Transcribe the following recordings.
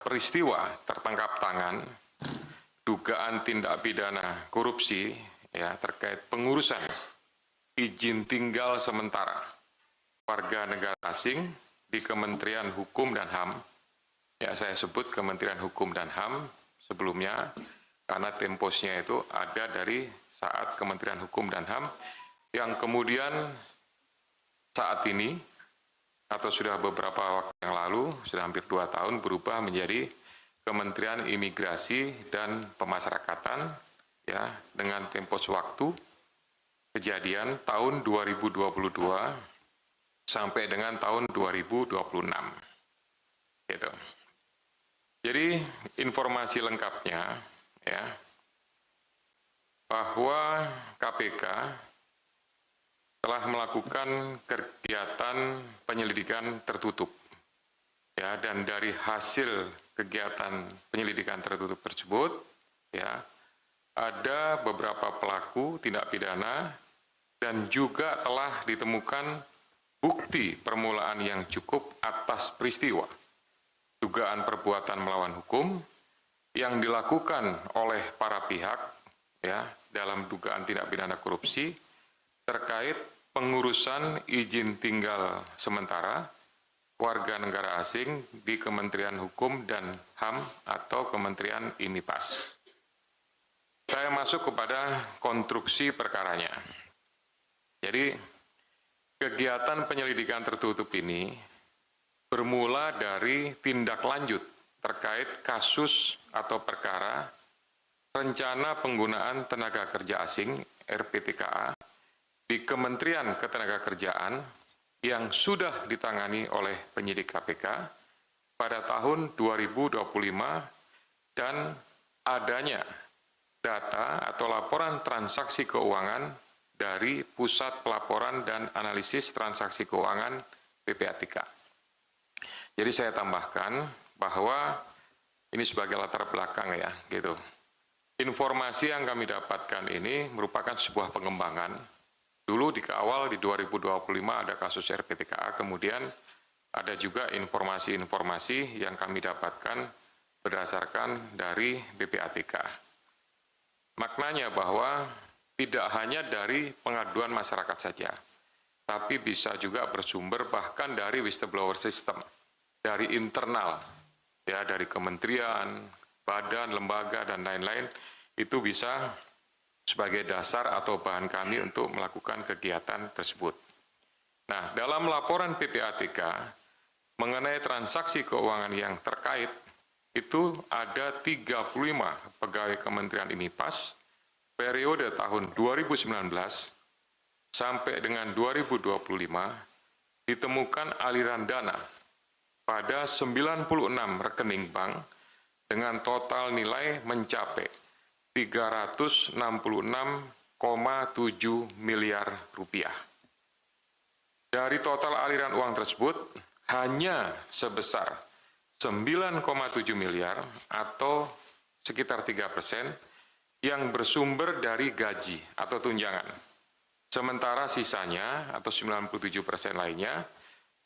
peristiwa tertangkap tangan dugaan tindak pidana korupsi ya terkait pengurusan izin tinggal sementara warga negara asing di Kementerian Hukum dan HAM. Ya, saya sebut Kementerian Hukum dan HAM sebelumnya karena temposnya itu ada dari saat Kementerian Hukum dan HAM yang kemudian saat ini atau sudah beberapa waktu yang lalu, sudah hampir 2 tahun berubah menjadi Kementerian Imigrasi dan Pemasyarakatan ya dengan tempos waktu kejadian tahun 2022 sampai dengan tahun 2026. Gitu. Jadi informasi lengkapnya ya bahwa KPK telah melakukan kegiatan penyelidikan tertutup ya, dan dari hasil kegiatan penyelidikan tertutup tersebut ya ada beberapa pelaku tindak pidana dan juga telah ditemukan bukti permulaan yang cukup atas peristiwa dugaan perbuatan melawan hukum yang dilakukan oleh para pihak ya dalam dugaan tindak pidana korupsi terkait pengurusan izin tinggal sementara warga negara asing di Kementerian Hukum dan HAM atau Kementerian IMIPAS. Saya masuk kepada konstruksi perkaranya. Jadi, kegiatan penyelidikan tertutup ini bermula dari tindak lanjut terkait kasus atau perkara rencana penggunaan tenaga kerja asing RPTKA di Kementerian Ketenagakerjaan yang sudah ditangani oleh penyidik KPK pada tahun 2025 dan adanya data atau laporan transaksi keuangan dari Pusat Pelaporan dan Analisis Transaksi Keuangan PPATK. Jadi saya tambahkan bahwa ini sebagai latar belakang ya, gitu. Informasi yang kami dapatkan ini merupakan sebuah pengembangan. Dulu di awal di 2025 ada kasus RPTKA, kemudian ada juga informasi-informasi yang kami dapatkan berdasarkan dari BPATK. Maknanya bahwa tidak hanya dari pengaduan masyarakat saja, tapi bisa juga bersumber bahkan dari whistleblower system, dari internal, ya dari kementerian, badan, lembaga, dan lain-lain, itu bisa sebagai dasar atau bahan kami untuk melakukan kegiatan tersebut. Nah, dalam laporan PPATK mengenai transaksi keuangan yang terkait, itu ada 35 pegawai Kementerian IMIPAS periode tahun 2019 sampai dengan 2025 ditemukan aliran dana pada 96 rekening bank dengan total nilai mencapai 366,7 miliar rupiah. Dari total aliran uang tersebut, hanya sebesar 9,7 miliar atau sekitar 3% yang bersumber dari gaji atau tunjangan. Sementara sisanya atau 97% lainnya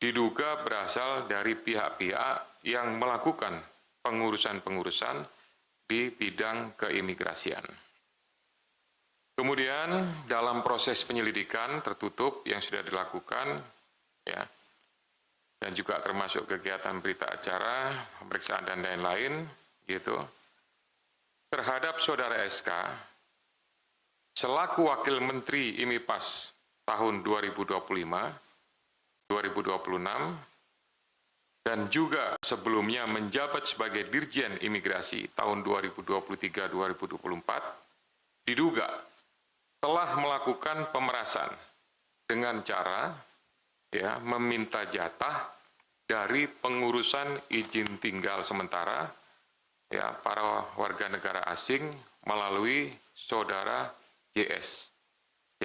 diduga berasal dari pihak-pihak yang melakukan pengurusan-pengurusan di bidang keimigrasian. Kemudian dalam proses penyelidikan tertutup yang sudah dilakukan, ya, dan juga termasuk kegiatan berita acara, pemeriksaan dan lain-lain, gitu, terhadap Saudara SK selaku Wakil Menteri IMIPAS tahun 2025, 2026. Dan juga sebelumnya menjabat sebagai Dirjen Imigrasi tahun 2023-2024, diduga telah melakukan pemerasan dengan cara ya, meminta jatah dari pengurusan izin tinggal sementara ya, para warga negara asing melalui Saudara JS.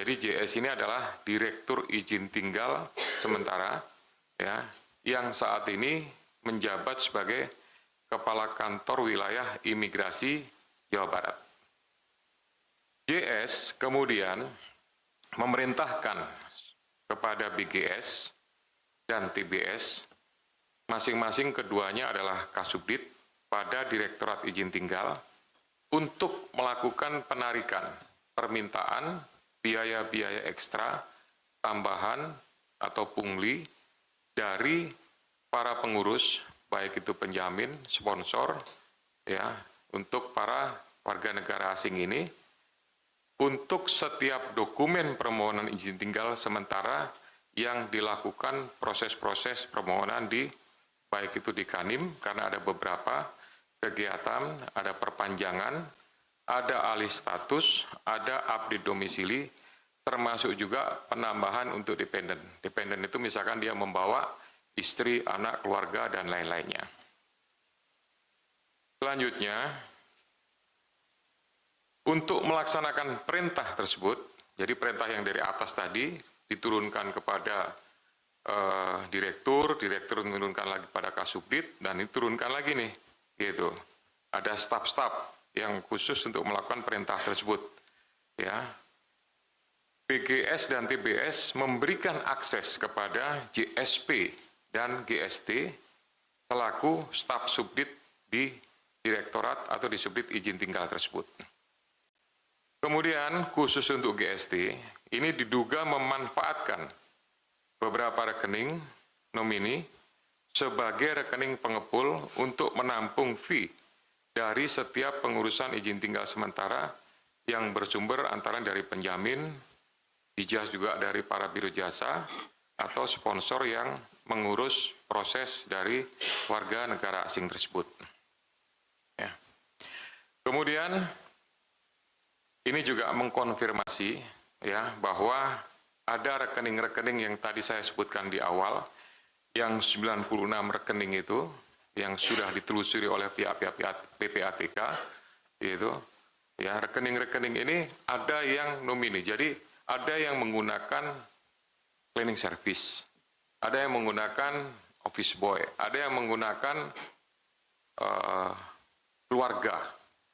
Jadi JS ini adalah Direktur Izin Tinggal Sementara ya, yang saat ini menjabat sebagai Kepala Kantor Wilayah Imigrasi Jawa Barat. JS kemudian memerintahkan kepada BGS dan TBS, masing-masing keduanya adalah Kasubdit, pada Direktorat Izin Tinggal untuk melakukan penarikan permintaan biaya-biaya ekstra, tambahan, atau pungli dari para pengurus, baik itu penjamin, sponsor, ya, untuk para warga negara asing ini, untuk setiap dokumen permohonan izin tinggal sementara yang dilakukan proses-proses permohonan di, baik itu di Kanim, karena ada beberapa kegiatan, ada perpanjangan, ada alih status, ada update domisili, termasuk juga penambahan untuk dependen. Dependen itu misalkan dia membawa istri, anak, keluarga, dan lain-lainnya. Selanjutnya, untuk melaksanakan perintah tersebut, jadi perintah yang dari atas tadi diturunkan kepada direktur menurunkan lagi pada Kasubdit, dan diturunkan lagi nih, gitu. Ada staf-staf yang khusus untuk melakukan perintah tersebut, ya. BGS dan TBS memberikan akses kepada JSP dan GST selaku staf subdit di direktorat atau di subdit izin tinggal tersebut. Kemudian khusus untuk GST, ini diduga memanfaatkan beberapa rekening nomini sebagai rekening pengepul untuk menampung fee dari setiap pengurusan izin tinggal sementara yang bersumber antara dari penjamin, ijaz juga dari para biro jasa, atau sponsor yang mengurus proses dari warga negara asing tersebut. Ya. Kemudian ini juga mengkonfirmasi ya bahwa ada rekening-rekening yang tadi saya sebutkan di awal, yang 96 rekening itu yang sudah ditelusuri oleh pihak-pihak PPATK, yaitu ya rekening-rekening ini ada yang nomini, jadi ada yang menggunakan cleaning service, ada yang menggunakan office boy, ada yang menggunakan keluarga,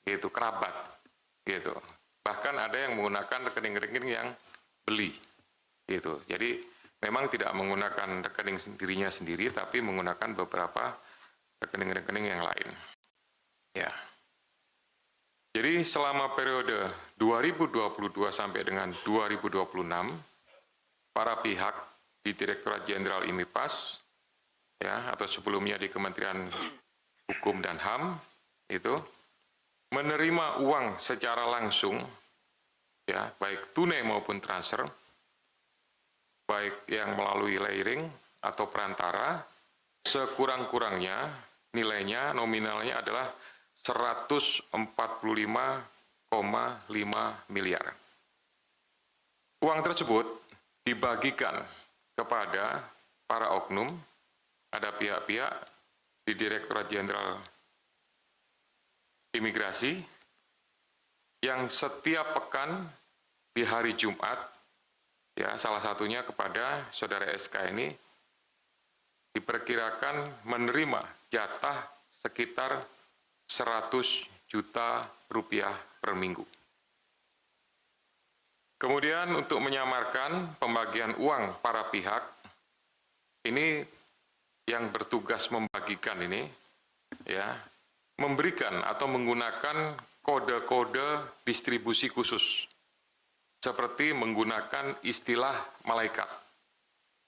yaitu kerabat, gitu. Bahkan ada yang menggunakan rekening-rekening yang beli, gitu. Jadi memang tidak menggunakan rekening dirinya sendiri, tapi menggunakan beberapa rekening-rekening yang lain. Ya. Jadi selama periode 2022 sampai dengan 2026, para pihak di Direktorat Jenderal IMIPAS, ya, atau sebelumnya di Kementerian Hukum dan HAM, itu menerima uang secara langsung, ya, baik tunai maupun transfer, baik yang melalui layering atau perantara, sekurang-kurangnya nilainya nominalnya adalah 145,5 miliar. Uang tersebut dibagikan kepada para oknum, ada pihak-pihak di Direktorat Jenderal Imigrasi yang setiap pekan di hari Jumat, ya, salah satunya kepada saudara SK ini diperkirakan menerima jatah sekitar 100 juta rupiah per minggu. Kemudian untuk menyamarkan pembagian uang para pihak, ini yang bertugas membagikan ini, ya, memberikan atau menggunakan kode-kode distribusi khusus, seperti menggunakan istilah malaikat,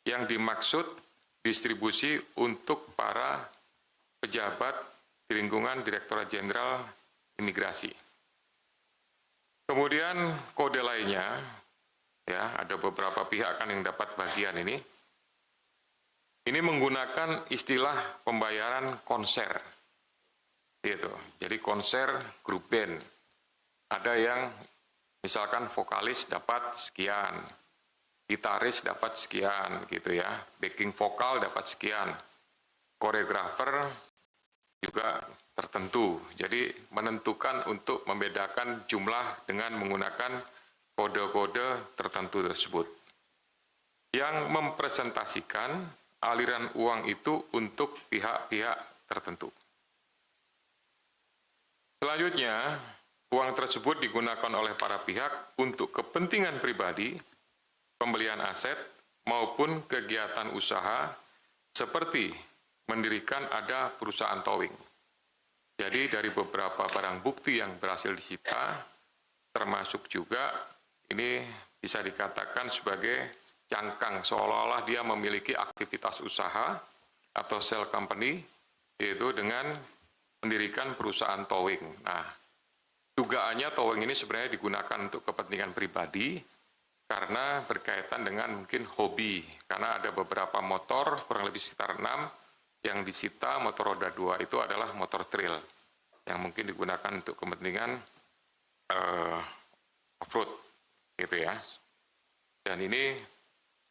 yang dimaksud distribusi untuk para pejabat di lingkungan Direktorat Jenderal Imigrasi. Kemudian kode lainnya, ya, ada beberapa pihak kan yang dapat bagian ini. Ini menggunakan istilah pembayaran konser, gitu. Jadi konser grup band. Ada yang misalkan vokalis dapat sekian, gitaris dapat sekian, gitu ya. Backing vokal dapat sekian, koreografer juga tertentu. Jadi menentukan untuk membedakan jumlah dengan menggunakan kode-kode tertentu tersebut, yang mempresentasikan aliran uang itu untuk pihak-pihak tertentu. Selanjutnya, uang tersebut digunakan oleh para pihak untuk kepentingan pribadi, pembelian aset, maupun kegiatan usaha seperti mendirikan ada perusahaan towing. Jadi dari beberapa barang bukti yang berhasil disita, termasuk juga ini bisa dikatakan sebagai cangkang, seolah-olah dia memiliki aktivitas usaha atau shell company, yaitu dengan mendirikan perusahaan towing. Nah, dugaannya towing ini sebenarnya digunakan untuk kepentingan pribadi, karena berkaitan dengan mungkin hobi, karena ada beberapa motor, kurang lebih sekitar 6, yang disita motor roda 2 itu adalah motor trail, yang mungkin digunakan untuk kepentingan off-road, gitu ya. Dan ini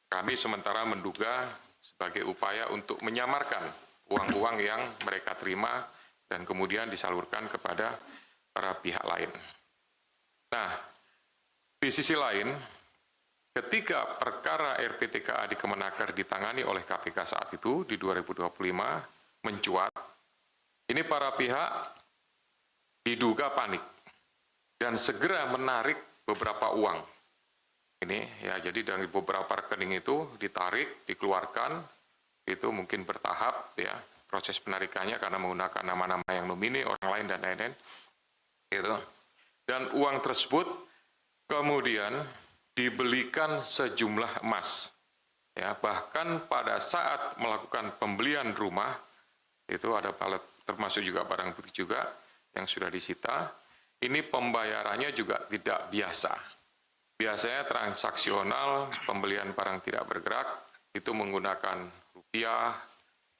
kami sementara menduga sebagai upaya untuk menyamarkan uang-uang yang mereka terima dan kemudian disalurkan kepada para pihak lain. Nah, di sisi lain, ketika perkara RPTKA di Kemenaker ditangani oleh KPK saat itu di 2025 mencuat, ini para pihak diduga panik dan segera menarik beberapa uang. Ini ya, jadi dari beberapa rekening itu ditarik, dikeluarkan, itu mungkin bertahap ya proses penarikannya karena menggunakan nama-nama yang nomini orang lain dan lain-lain. Gitu. Dan uang tersebut kemudian dibelikan sejumlah emas. Ya, bahkan pada saat melakukan pembelian rumah, itu ada palet, termasuk juga barang bukti juga yang sudah disita, ini pembayarannya juga tidak biasa. Biasanya transaksional, pembelian barang tidak bergerak, itu menggunakan rupiah,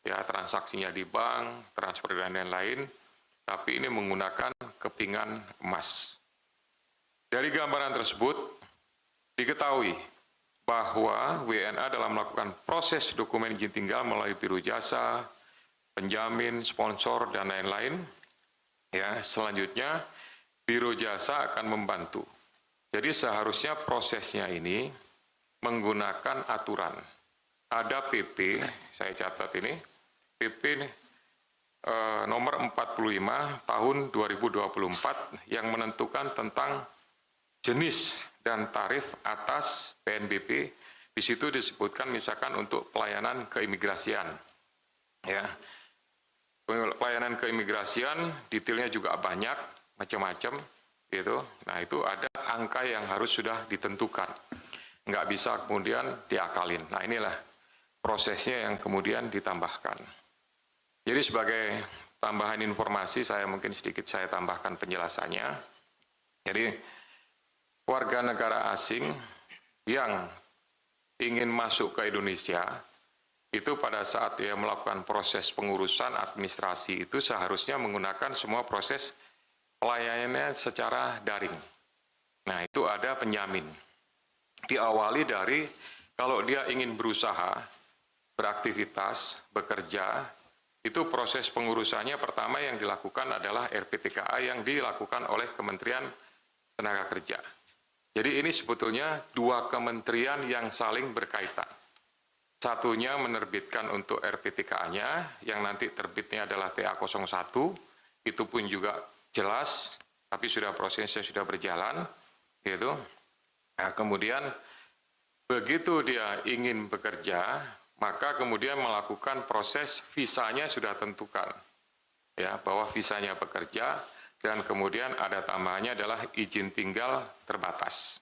ya transaksinya di bank, transfer dan lain-lain, tapi ini menggunakan kepingan emas. Dari gambaran tersebut, diketahui bahwa WNA dalam melakukan proses dokumen izin tinggal melalui biro jasa, penjamin, sponsor, dan lain-lain, ya selanjutnya biro jasa akan membantu. Jadi seharusnya prosesnya ini menggunakan aturan. Ada PP, saya catat ini, PP nomor 45 tahun 2024 yang menentukan tentang jenis dan tarif atas PNBP. Di situ disebutkan misalkan untuk pelayanan keimigrasian. Ya. Pelayanan keimigrasian detailnya juga banyak, macam-macam gitu. Nah, itu ada angka yang harus sudah ditentukan. Nggak bisa kemudian diakalin. Nah, inilah prosesnya yang kemudian ditambahkan. Jadi sebagai tambahan informasi, saya mungkin sedikit saya tambahkan penjelasannya. Jadi warga negara asing yang ingin masuk ke Indonesia, itu pada saat dia melakukan proses pengurusan administrasi itu seharusnya menggunakan semua proses pelayanannya secara daring. Nah, itu ada penjamin. Diawali dari kalau dia ingin berusaha, beraktivitas, bekerja, itu proses pengurusannya pertama yang dilakukan adalah RPTKA yang dilakukan oleh Kementerian Tenaga Kerja. Jadi ini sebetulnya dua kementerian yang saling berkaitan. Satunya menerbitkan untuk RPTKA-nya, yang nanti terbitnya adalah TA01, itu pun juga jelas, tapi sudah prosesnya sudah berjalan, gitu. Nah, kemudian begitu dia ingin bekerja, maka kemudian melakukan proses visanya sudah tentukan, ya bahwa visanya bekerja dan kemudian ada tambahannya adalah izin tinggal terbatas,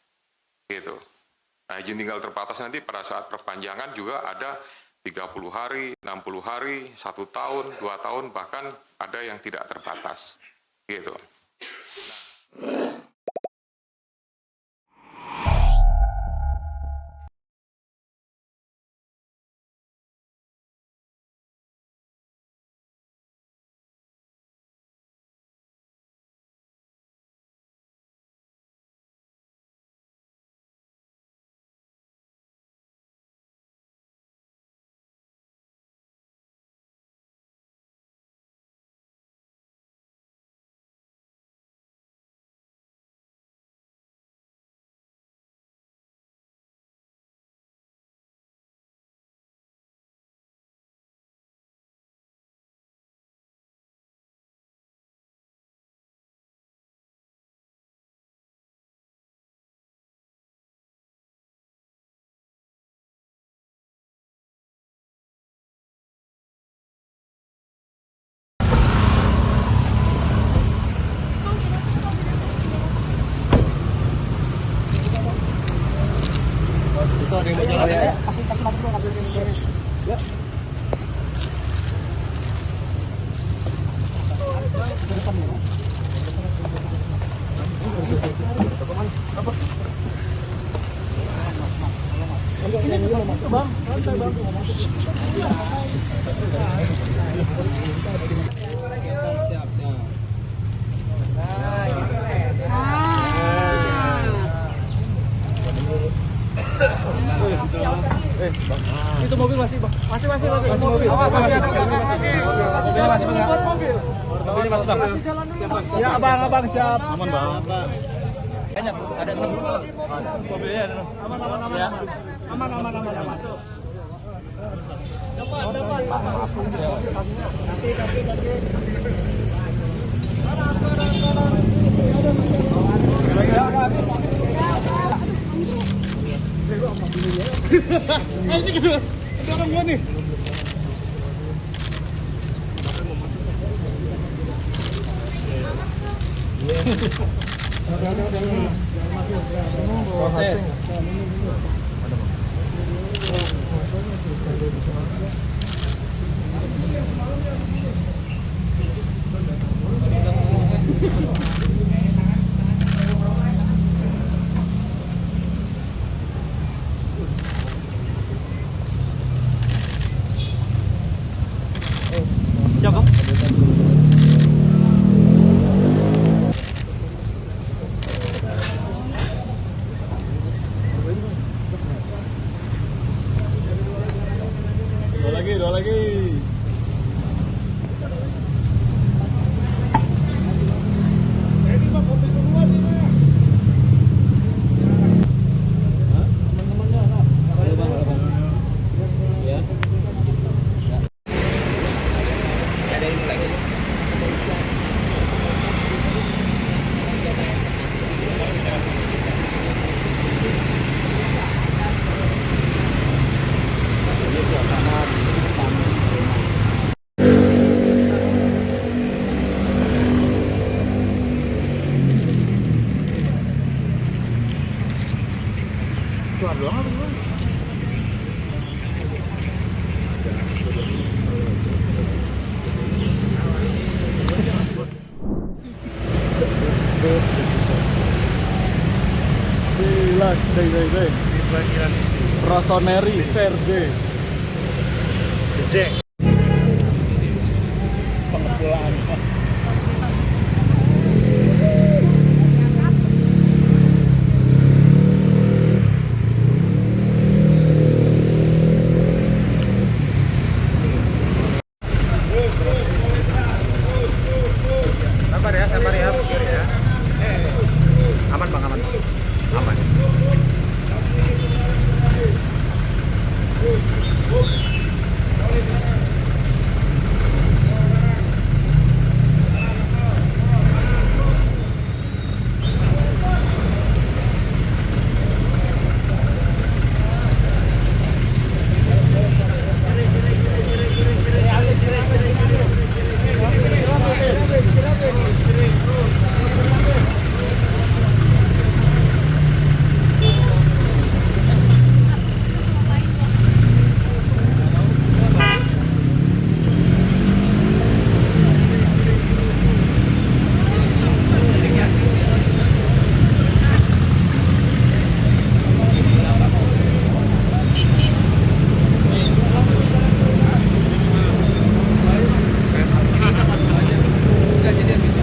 gitu. Nah, izin tinggal terbatas nanti pada saat perpanjangan juga ada 30 hari, 60 hari, 1 tahun, 2 tahun, bahkan ada yang tidak terbatas, gitu. Itu mobil masih mobil. Masih ada mobil mobil. Mobilnya masih bang. Ya abang siap. Aman bang. Banyak ada 6. Mobilnya ada 6. Aman. Ya. Aman. Dapat. Ini kedua. Ada orang gua nih. Proses. Siapa? Dua lagi. Keluar doang apa gimana? Deh. Rossoneri Verde. Cek. Pengepulauan. Sabar ya, pikir ya. Aman bang, aman. Jadi